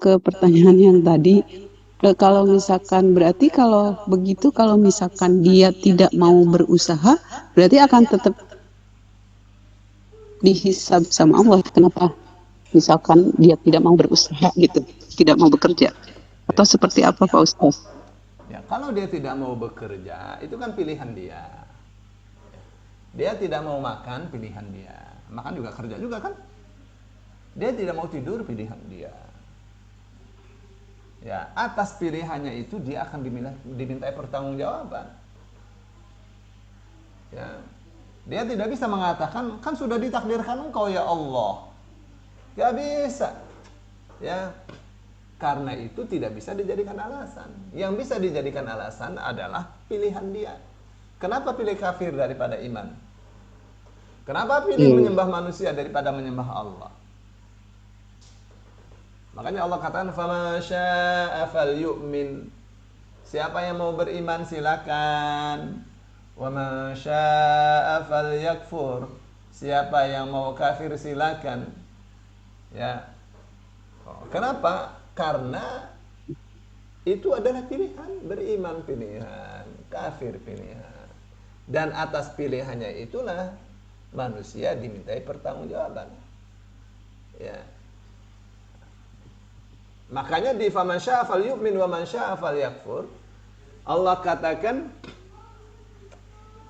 ke pertanyaan yang tadi. Kalau misalkan berarti kalau begitu, kalau misalkan dia tidak mau berusaha, berarti akan tetap dihisab sama Allah. Kenapa? Misalkan dia tidak mau berusaha gitu, tidak mau bekerja. Atau seperti apa Pak Ustaz? Ya, kalau dia tidak mau bekerja, itu kan pilihan dia. Dia tidak mau makan, pilihan dia. Makan juga kerja juga kan? Dia tidak mau tidur, pilihan dia. Ya, atas pilihannya itu dia akan dimintai pertanggungjawaban. Ya. Dia tidak bisa mengatakan, kan sudah ditakdirkan engkau ya Allah. Gak bisa. Ya. Karena itu tidak bisa dijadikan alasan. Yang bisa dijadikan alasan adalah pilihan dia. Kenapa pilih kafir daripada iman? Kenapa pilih menyembah manusia daripada menyembah Allah? Makanya Allah katakan faman syaa'a falyu'min. Siapa yang mau beriman silakan. Wa man syaa'a falyakfur. Siapa yang mau kafir silakan. Ya. Kenapa? Karena itu adalah pilihan, beriman pilihan, kafir pilihan. Dan atas pilihannya itulah manusia dimintai pertanggungjawaban. Ya. Makanya di faman syaa'a falyu'min wa man syaa'a falyakfur, Allah katakan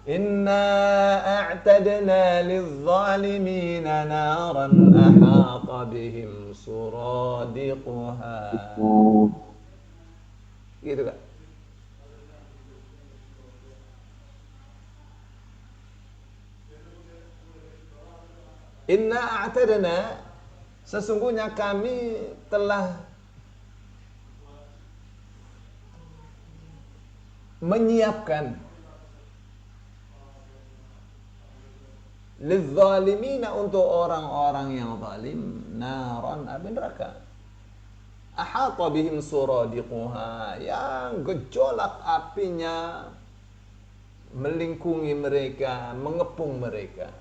inna a'tadna lidh-dhalimina naran ahata bihim suradiquha. Gitu kan? Inna a'tadna, sesungguhnya kami telah menyiapkan lidzalimina, untuk orang-orang yang zalim, naran, api neraka. Ahata bihim suradiquha, yang gejolak apinya melingkungi mereka, mengepung mereka.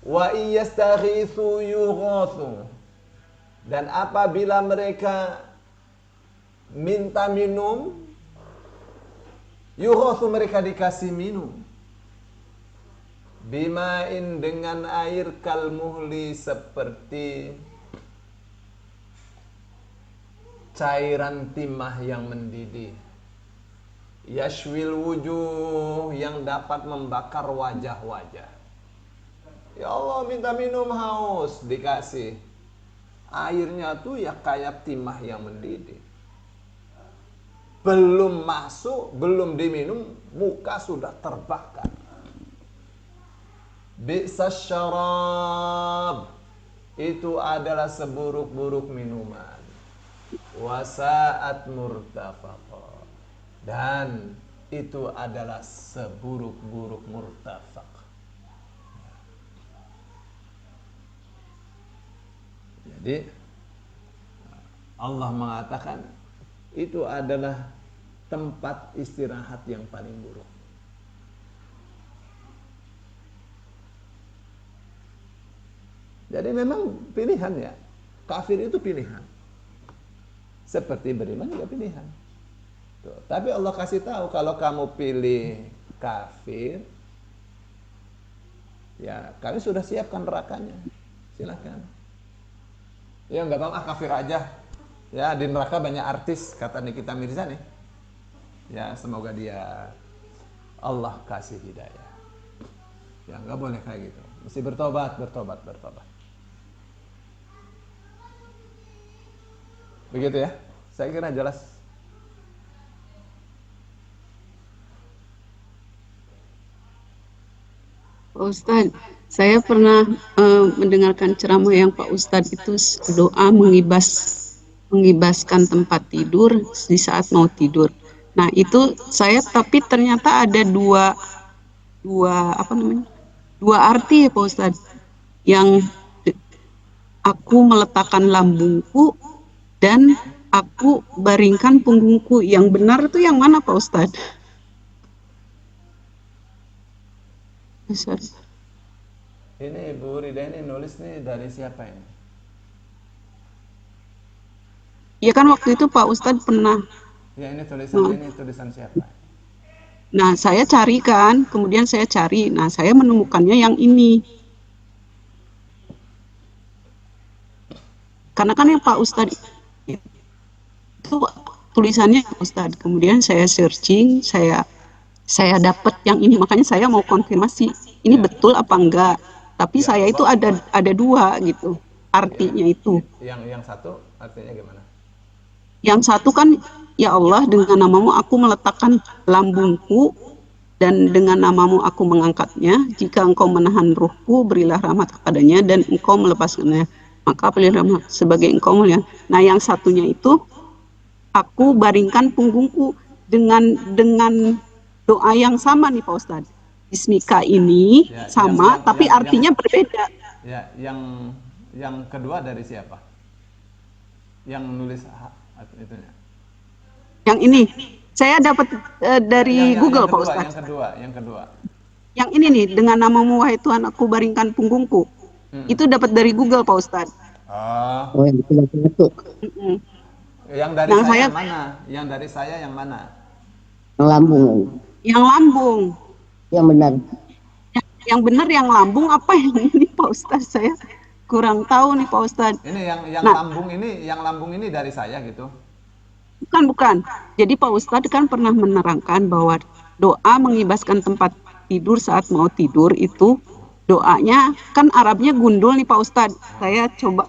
Wa iyastaghitsu yughatsu, dan apabila mereka minta minum, yughatsu, mereka dikasih minum. Bima'in, dengan air, kalmuhli, seperti cairan timah yang mendidih. Yashwil wujuh, yang dapat membakar wajah-wajah. Ya Allah, minta minum, haus, dikasih. Airnya tuh ya kayak timah yang mendidih. Belum masuk, belum diminum, muka sudah terbakar. Bi'sas syarab, itu adalah seburuk-buruk minuman. Wasa'at murtafaqa, dan itu adalah seburuk-buruk murtafaq. Jadi Allah mengatakan itu adalah tempat istirahat yang paling buruk. Jadi memang pilihan ya. Kafir itu pilihan. Seperti beriman juga pilihan. Tuh. Tapi Allah kasih tahu, kalau kamu pilih kafir, ya kami sudah siapkan nerakanya. Silakan. Ya nggak apa-apa, kafir aja. Ya, di neraka banyak artis, kata Nikita Mirzani. Ya, semoga dia Allah kasih hidayah. Ya nggak boleh kayak gitu. Mesti bertobat. Begitu ya. Saya kira jelas. Pak Ustadz, saya pernah mendengarkan ceramah yang Pak Ustadz itu doa mengibaskan tempat tidur di saat mau tidur. Nah itu saya, tapi ternyata ada dua dua apa namanya, dua arti ya Pak Ustadz. Yang aku meletakkan lambungku dan aku baringkan punggungku. Yang benar itu yang mana Pak Ustadz? Ini Ibu Rida ini nulis nih dari siapa ini? Ya kan waktu itu Pak Ustadz pernah. Ya Nah, ini tulisan siapa? nah, saya cari kan, kemudian saya cari. Nah, saya menemukannya yang ini. Karena kan yang Pak Ustadz itu tulisannya Pak Ustadz. Kemudian saya searching, saya dapat yang ini. Makanya saya mau konfirmasi ini Ya, betul apa enggak. Tapi ya, saya itu ada dua gitu ya. artinya itu. Yang satu artinya gimana? Yang satu kan, ya Allah, dengan namamu aku meletakkan lambungku dan dengan namamu aku mengangkatnya. Jika engkau menahan ruhku, berilah rahmat kepadanya dan engkau melepaskannya. Maka berilah rahmat sebagai engkau melihat. Nah, yang satunya itu aku baringkan punggungku dengan doa yang sama nih Pak Ustadz. Bismika ini Ya, sama, tapi artinya berbeda. ya, yang kedua dari siapa? Yang nulis itunya. Yang ini saya dapat dari Google Pak Yang Ustadz. kedua, yang kedua. Yang ini nih, dengan namamu wahai Tuhan aku baringkan punggungku. Itu dapat dari Google Pak Ustadz. Oh, Oh, yang itu. Mm-mm. yang dari Yang saya saya yang mana? Yang dari saya yang mana? Yang lambung. yang lambung. Yang benar. Yang benar yang lambung apa yang ini Pak Ustadz? Saya kurang tahu nih Pak Ustadz. Ini yang Nah, lambung ini dari saya gitu. bukan. Jadi Pak Ustadz kan pernah menerangkan bahwa doa mengibaskan tempat tidur saat mau tidur itu doanya kan Arabnya gundul nih Pak Ustadz. Saya coba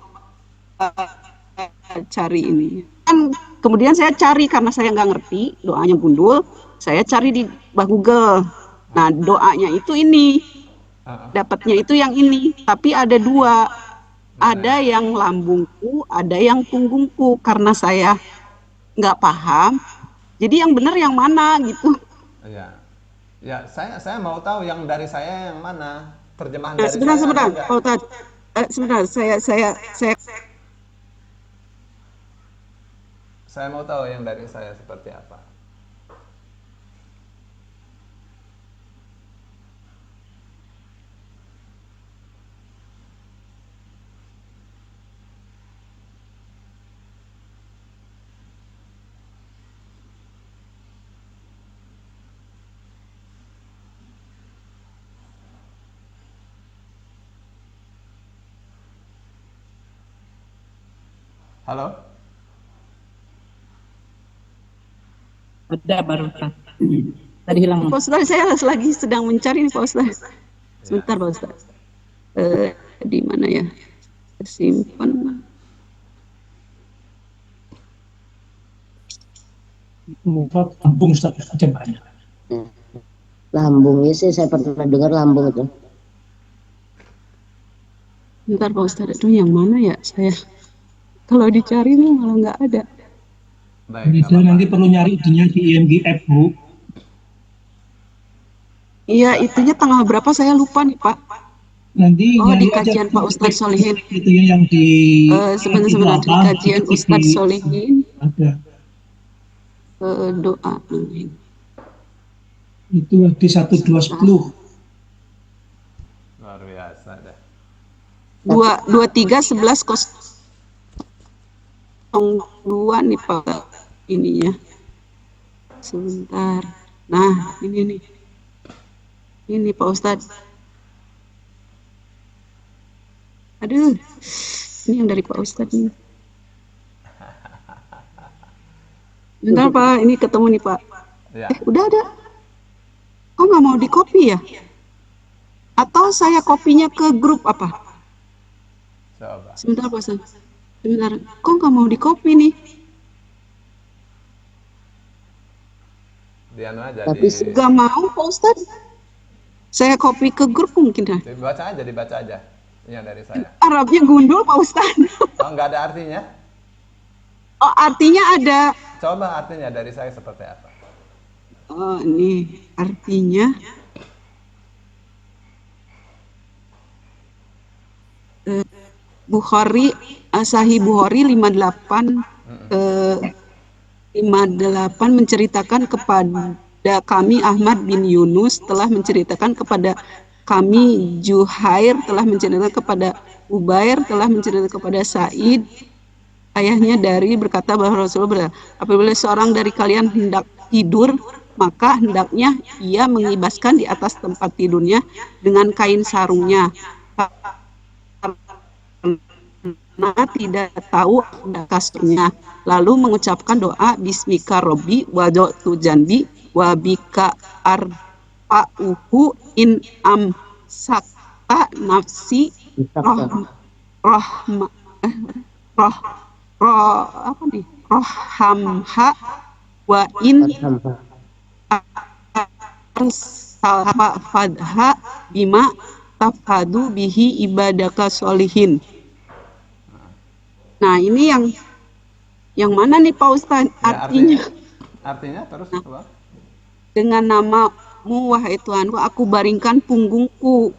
cari ini. Kan kemudian saya cari karena saya nggak ngerti doanya gundul. Saya cari di Google. Nah, doanya itu ini. Dapatnya itu yang ini. Tapi ada dua. Ada yang lambungku, ada yang punggungku. Karena saya nggak paham. Jadi yang benar yang mana gitu. Ya. Ya, saya mau tahu yang dari saya yang mana. Terjemahan Nah, dari sebentar, saya ada sebentar. enggak? Pak Ustadz. Sebentar, Saya mau tahu yang dari saya seperti apa. Halo? Ada barusan. Tadi hilang. Pak Ustadz, saya lagi sedang mencari nih Pak Ustadz. Ya. Sebentar Pak Ustadz. Di mana ya? Tersimpan. Lambung Ustaz aja banyak. Lambungnya sih saya pernah dengar lambung itu. Bentar Pak Ustadz, itu yang mana ya? Saya kalau dicari tuh malah nggak ada. Baik, Saya nanti perlu nyari itunya di IMGF, Bu. Iya, itunya tanggal berapa saya lupa nih Pak. Nanti Oh, di nyari aja kajian Pak Ustadz Solihin. itu yang di Sebentar di kajian Ustadz Solihin. ada. Doa. Itu di 1210. luar biasa dah. 23 11 02 nih Pak ininya. Sebentar. Nah, ini nih. Ini Pak Ustadz. Aduh. Ini yang dari Pak Ustadz nih. Bentar Pak, ini ketemu nih Pak. Ya. Udah ada. Kok nggak mau di copy ya? Atau saya kopinya ke grup apa? Coba. Sebentar Pak Ustadz. Sebentar. Kok nggak mau di copy nih? Dianu aja Tapi Nggak mau Pak Ustadz. Saya copy ke grup mungkin ya. dibaca aja. Yang dari saya. Arabnya gundul Pak Ustadz. Oh, nggak ada artinya? Oh, artinya ada. Coba artinya dari saya seperti apa? Oh, ini artinya Bukhari, Sahih Bukhari 58 menceritakan kepada kami Ahmad bin Yunus telah menceritakan kepada kami Juhair telah menceritakan kepada Ubair telah menceritakan kepada Said ayahnya dari berkata bahwa Rasulullah berkata, apabila seorang dari kalian hendak tidur, maka hendaknya ia mengibaskan di atas tempat tidurnya dengan kain sarungnya, karena tidak tahu ada kasurnya. Lalu mengucapkan doa Bismika Robbi wadotu janbi wabika arfa'uhu in amsakta nafsi roh rohma roh roh apa nih rohamha wa in arsalha fadha bima tafadu bihi ibadaka solihin. Nah, ini yang mana nih Pak Ustadz? Ya, artinya terus apa? Dengan namamu wahai Tuhanku, aku baringkan punggungku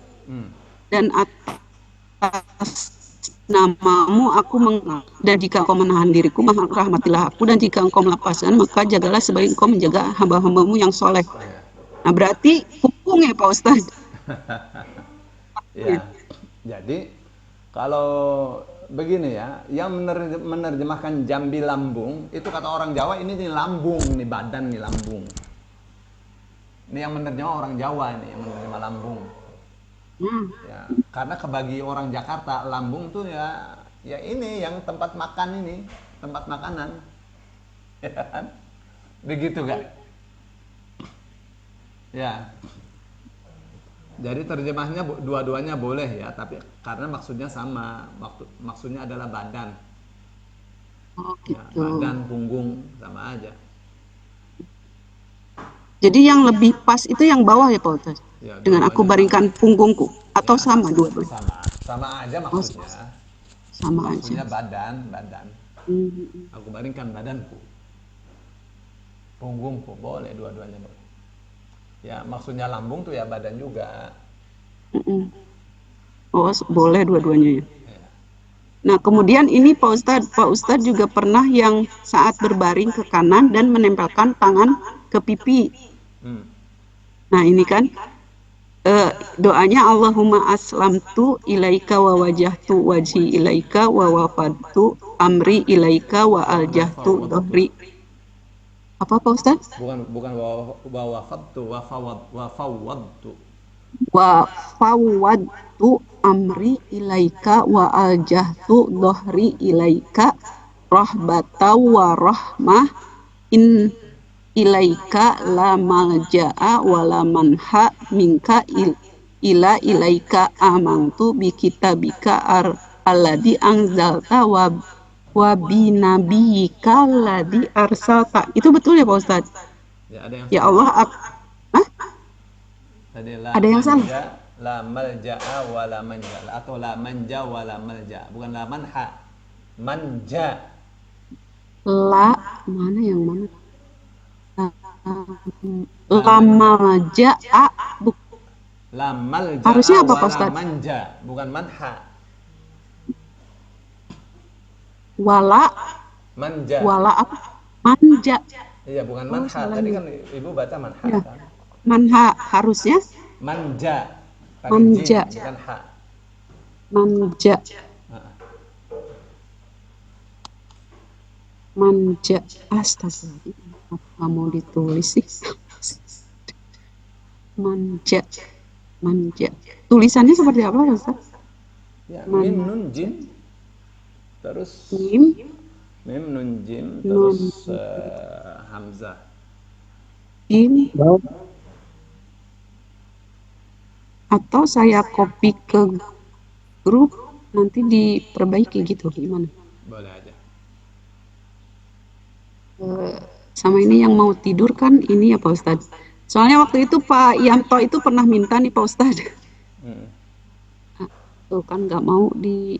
dan atas namamu aku dan jika engkau menahan diriku, maka rahmatilah aku, dan jika engkau melepaskan, maka jagalah sebaik engkau menjaga hamba-hambamu yang soleh. Nah, berarti punggung ya Pak Ustadz? Ya, jadi kalau begini ya, yang menerjemahkan jambi lambung itu kata orang Jawa, ini nih lambung, nih badan nih lambung. Ini yang menerjemah orang Jawa, ini yang menerjemah lambung. Ya, karena kebagi orang Jakarta lambung tuh ya ini yang tempat makan ini, tempat makanan. Ya kan? Begitu kan? Ya. Jadi terjemahnya dua-duanya boleh ya, tapi karena maksudnya sama, maksudnya adalah badan. Oh, gitu. Ya, badan, punggung sama aja. Jadi yang lebih pas itu yang bawah ya Pak Ustadz? Ya, dengan aku baringkan punggungku atau sama dua-duanya? Sama aja maksudnya. Sama maksudnya aja. badan. Aku baringkan badanku, punggungku, boleh dua-duanya boleh. Ya, maksudnya lambung tuh ya badan juga. Oh, boleh dua-duanya ya. Nah, kemudian ini Pak Ustadz juga pernah yang saat berbaring ke kanan dan menempelkan tangan ke pipi. Nah, ini kan doanya Allahumma aslamtu ilaika wa wajahtu wajhi ilaika wa wafadtu amri ilaika wa aljahtu dohri. Apa Pak Ustadz? Bukan wa wafadtu wa fawwadtu. Wa fawwadtu amri ilaika wa aljahtu dohri ilaika rahbata wa rahmah in ilaika la malja'a wa la manha minka ila ilaika amantu bi kitabika alladhi anzalta wa bi nabiyyika alladhi arsalta. Itu betul ya Pak Ustadz? Ya, ada yang ya salah. Allah Tadi ada yang salah. La malja'a wa la manja, atau la manja wa la malja, bukan la manha. Manja. La mana yang mana? La malja'a La malja'a harusnya apa wa Pak la Ustadz? manja, bukan manha. Wala Manja. wala apa? Manja. Iya, bukan manha. salah Tadi nih. kan Ibu baca manha Ya. kan? Manha harusnya Manja. Pakai Manja. jim, bukan ha. manja. Manja. Astagfirullahaladzim. Apa mau ditulis sih? Manja. Tulisannya seperti apa Ustaz? Ya, mim nun jim. Terus Mim nun jim, terus hamzah. Jim. Atau saya copy ke grup nanti diperbaiki gitu gimana? Boleh aja. Sama ini yang mau tidur kan ini ya Pak Ustadz. Soalnya waktu itu Pak Yanto itu pernah minta nih Pak Ustadz. Tuh kan nggak mau di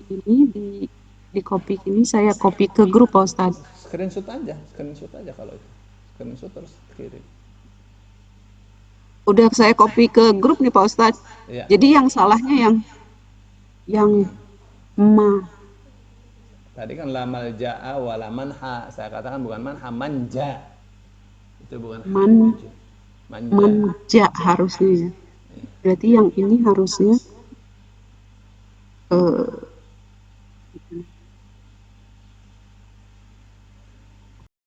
copy ini, saya copy ke grup Pak Ustadz. Screenshot aja kalau itu. Screenshot terus kirim. Udah saya copy ke grup nih Pak Ustadz. Ya. Jadi yang salahnya yang ma. Tadi kan la malja'a wa la manha. Saya katakan bukan manha, manja. Itu bukan manja. Manja harusnya ya. Berarti yang ini harusnya